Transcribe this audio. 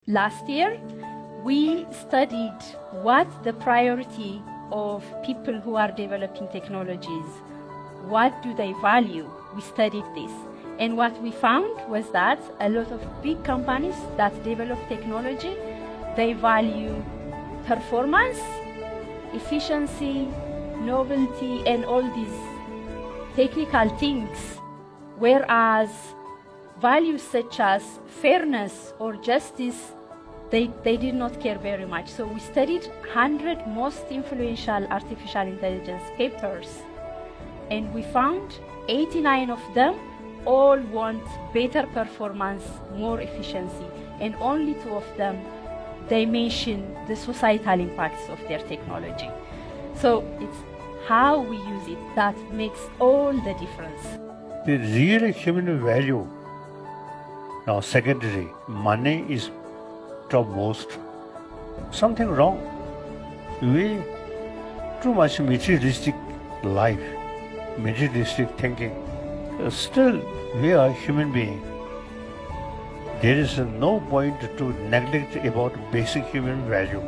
Last year, we studied what the priority of people who are developing technologies, what do they value? We studied this. And what we found was that a lot of big companies that develop technology, they value performance, efficiency, novelty, and all these technical things, whereas values such as fairness or justice, they did not care very much. So we studied 100 most influential artificial intelligence papers, and we found 89 of them all want better performance, more efficiency, and only 2 of them, they mention the societal impacts of their technology. So it's how we use it that makes all the difference. The real human value, now secondary, money is topmost. Something wrong. We too much materialistic life, materialistic thinking. Still, we are human beings. There is no point to neglect about basic human value.